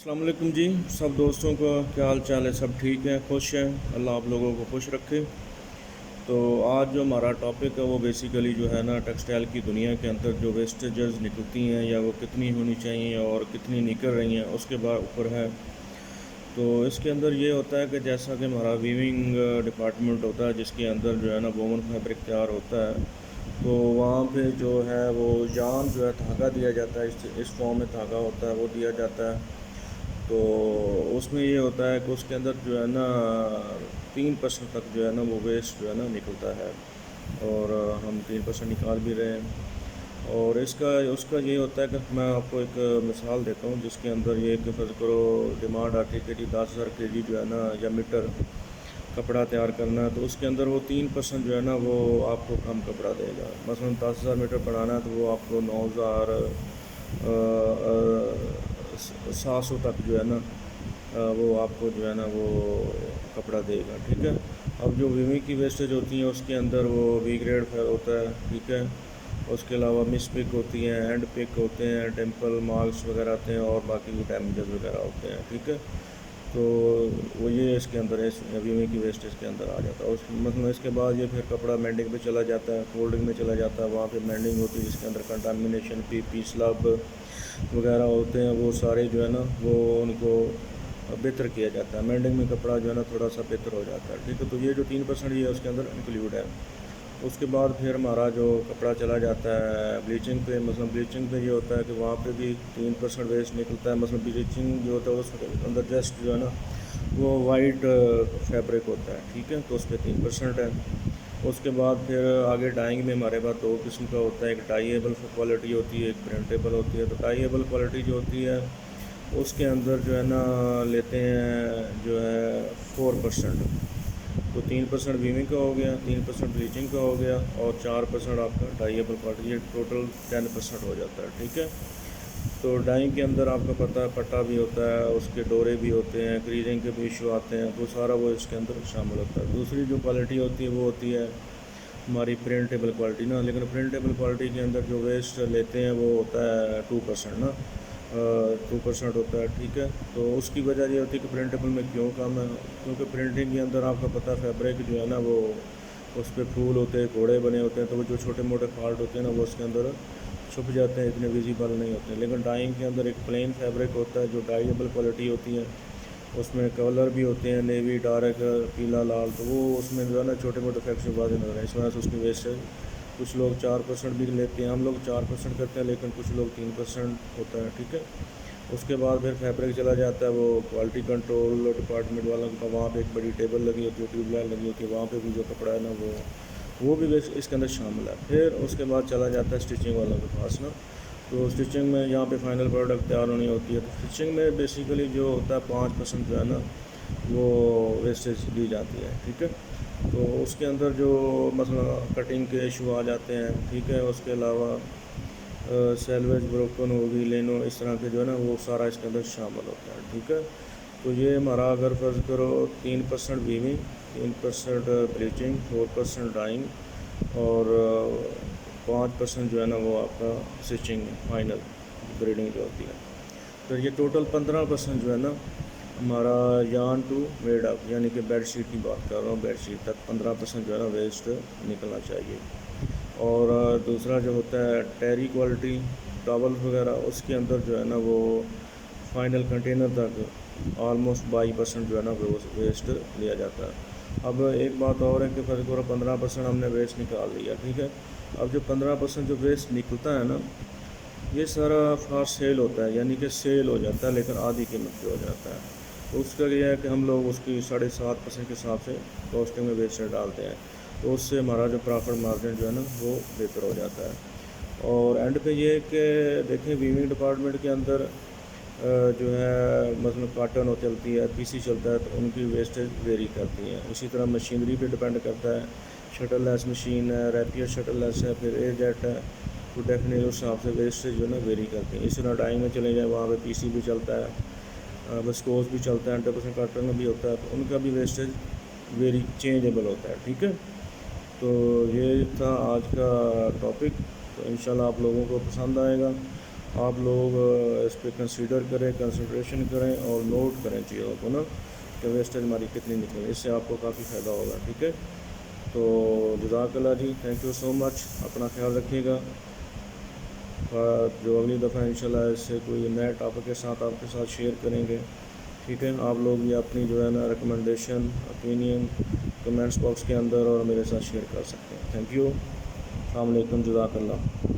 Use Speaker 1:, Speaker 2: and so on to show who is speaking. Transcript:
Speaker 1: अस्सलाम वालेकुम जी। सब दोस्तों का क्या हाल चाल है? सब ठीक है, खुश हैं? अल्लाह आप लोगों को खुश रखे। तो आज जो हमारा टॉपिक है वो बेसिकली जो है ना, टेक्सटाइल की दुनिया के अंदर जो वेस्टेजेस निकलती हैं या वो कितनी होनी चाहिए और कितनी निकल रही हैं उसके ऊपर है। तो इसके अंदर ये होता है कि जैसा कि हमारा वीविंग डिपार्टमेंट होता है जिसके अंदर जो है ना वोवन फैब्रिक तैयार होता है, तो वहाँ पे जो है वो जान जो है धागा दिया जाता है, इस फॉर्म में धागा होता है वो दिया जाता है। तो उसमें ये होता है कि उसके अंदर जो है ना 3% तक जो है ना वो वेस्ट जो है ना निकलता है, और हम 3% निकाल भी रहे हैं। और इसका उसका ये होता है कि मैं आपको एक मिसाल देता हूँ जिसके अंदर ये कि फर्ज़ करो डिमांड आती है कि 10,000 kg जो है ना या मीटर कपड़ा तैयार करना है, तो उसके अंदर वो 3% जो है ना वो आपको कम कपड़ा देगा। मसलन 10,000 मीटर बनाना है तो वो आपको 9,700 तक जो है ना वो आपको जो है ना वो कपड़ा देगा। ठीक है। अब जो वीविंग की वेस्टेज होती हैं उसके अंदर वो वी ग्रेड फेयर होता है। ठीक है। उसके अलावा मिस पिक होती हैं, एंड पिक होते हैं, टेम्पल मार्क्स वगैरह आते हैं, और बाकी भी डैमेजेस वगैरह होते हैं। ठीक है। तो वो ये इसके अंदर है, वीविंग की वेस्टेज के अंदर आ जाता है। उस मतलब इसके बाद ये फिर कपड़ा मेंडिंग पे चला जाता है, फोल्डिंग में चला जाता है, वहाँ पे मेंडिंग होती है जिसके अंदर कंटामिनेशन पी स्लब वगैरह होते हैं, वो सारे जो है ना वो उनको बेहतर किया जाता है। मेंडिंग में कपड़ा जो है ना थोड़ा सा बेहतर हो जाता है। ठीक है। तो ये जो 3% ये उसके अंदर इंक्लूड है। उसके बाद फिर हमारा जो कपड़ा चला जाता है ब्लीचिंग पे। मतलब ब्लीचिंग पे ये होता है कि वहाँ पे भी 3% वेस्ट निकलता है। मतलब ब्लीचिंग जो होता है उसके अंदर जस्ट जो है ना वो वाइट फैब्रिक होता है। ठीक है। तो उस पर 3% है। उसके बाद फिर आगे डाइंग में हमारे पास दो किस्म का होता है, एक डाइएबल क्वालिटी होती है, एक प्रिंटेबल होती है। तो डाइएबल क्वालिटी जो होती है उसके अंदर जो है ना लेते हैं जो है 4%। तो 3% वीविंग का हो गया, 3% ब्लीचिंग का हो गया, और 4% आपका डाइएबल क्वालिटी, ये टोटल 10% हो जाता है। ठीक है। तो डाइंग के अंदर आपका पता पट्टा भी होता है, उसके डोरे भी होते हैं, क्रीजिंग के भी इशू आते हैं, तो सारा वो इसके अंदर शामिल होता है। दूसरी जो क्वालिटी होती है वो होती है हमारी प्रिंटेबल क्वालिटी ना। लेकिन प्रिंटेबल क्वालिटी के अंदर जो वेस्ट लेते हैं वो होता है 2% ना, 2% होता है। ठीक है। तो उसकी वजह ये होती है कि प्रिंटेबल में क्यों कम है, क्योंकि प्रिंटिंग के अंदर आपका पता फैब्रिक जो है ना वो उस पर फूल होते हैं, घोड़े बने होते हैं, तो वो जो छोटे मोटे फॉल्ट होते हैं ना वो उसके अंदर छुप जाते हैं, इतने विजिबल नहीं होते। लेकिन डाइंग के अंदर एक प्लेन फैब्रिक होता है जो डाइएबल क्वालिटी होती है, उसमें कलर भी होते हैं नेवी, डार्क, पीला, लाल, तो वो उसमें जो है ना छोटे मोटे फैक्ट्स वादे नजर हैं। इस वजह से उसकी वेस्टेज कुछ लोग 4% भी लेते हैं, हम लोग 4% करते हैं, लेकिन कुछ लोग 3% होता है। ठीक है। उसके बाद फिर फैब्रिक चला जाता है वो क्वालिटी कंट्रोल डिपार्टमेंट वालों का, वहाँ पे एक बड़ी टेबल लगी होती है, ट्यूबलाइट लगी होती है, वहाँ पे भी जो कपड़ा है ना वो भी इसके अंदर शामिल है। फिर उसके बाद चला जाता है स्टिचिंग वालों के पास ना। तो स्टिचिंग में यहाँ पे फाइनल प्रोडक्ट तैयार होनी होती है। तो स्टिचिंग में बेसिकली जो होता है 5% जो है ना वो वेस्टेज दी जाती है। ठीक है। तो उसके अंदर जो मतलब कटिंग के इशू आ जाते हैं। ठीक है। उसके अलावा सेलवेज, ब्रोकन होगी, लेनो, इस तरह के जो है ना वो सारा इसके अंदर शामिल होता है। ठीक है। तो ये हमारा अगर फ़र्ज़ करो 3% वीविंग, 3% ब्लीचिंग, 4% डाइंग, और 5% जो है ना वो आपका स्टिचिंग फाइनल ग्रेडिंग जो होती है। तो ये टोटल 15% जो है ना हमारा यार्न टू मेड अप, यानी कि बेड शीट की बात कर रहा हूँ, बेड शीट तक 15% जो है ना वेस्ट निकलना चाहिए। और दूसरा जो होता है टेरी क्वालिटी टॉवल वगैरह, उसके अंदर जो है ना वो फाइनल कंटेनर तक ऑलमोस्ट 22% जो है ना वो वेस्ट लिया जाता है। अब एक बात और है कि फर्ज करो 15% हमने वेस्ट निकाल लिया। ठीक है। अब जो 15% जो वेस्ट निकलता है ना ये सारा फार सेल होता है, यानी कि सेल हो जाता है, लेकिन आधी कीमत पे हो जाता है। तो उसका ये है कि हम लोग उसकी 7.5% के हिसाब से कॉस्टिंग में बेचने डालते हैं, तो उससे हमारा जो प्रॉफिट मार्जिन जो है ना वो बेहतर हो जाता है। और एंड पे ये कि देखें वीविंग डिपार्टमेंट के अंदर जो है मतलब काटन हो चलती है, पीसी चलता है, तो उनकी वेस्टेज वेरी करती है। इसी तरह मशीनरी पे डिपेंड करता है, शटल लेस मशीन है, रैपियर शटल लेस है, फिर ए जेट है, तो डेफिनेटली उस हिसाब से वेस्टेज जो है ना वेरी करती है। इसी तरह डाइंग में चले जाए वहाँ पे पीसी भी चलता है, विस्कोस भी चलता है, 100% काटन में भी होता है, तो उनका भी वेस्टेज वेरी चेंजेबल होता है। ठीक है। तो ये था आज का टॉपिक। तो इंशाल्लाह आप लोगों को पसंद आएगा। آپ لوگ اس پہ کنسیڈر کریں، کنسنٹریشن کریں اور نوٹ کریں چیزوں کو نا کہ ویسٹیج ہماری کتنی نکلے، اس سے آپ کو کافی فائدہ ہوگا. ٹھیک ہے، تو جزاک اللہ جی، تھینک یو سو مچ. اپنا خیال رکھیے گا. جو اگلی دفعہ انشاءاللہ اس سے کوئی نئے ٹاپک کے ساتھ آپ کے ساتھ شیئر کریں گے. ٹھیک ہے، آپ لوگ بھی اپنی جو ہے نا ریکمنڈیشن، اوپینین کمنٹس باکس کے اندر اور میرے ساتھ شیئر کر سکتے ہیں. Thank you. السلام علیکم. جزاک اللہ.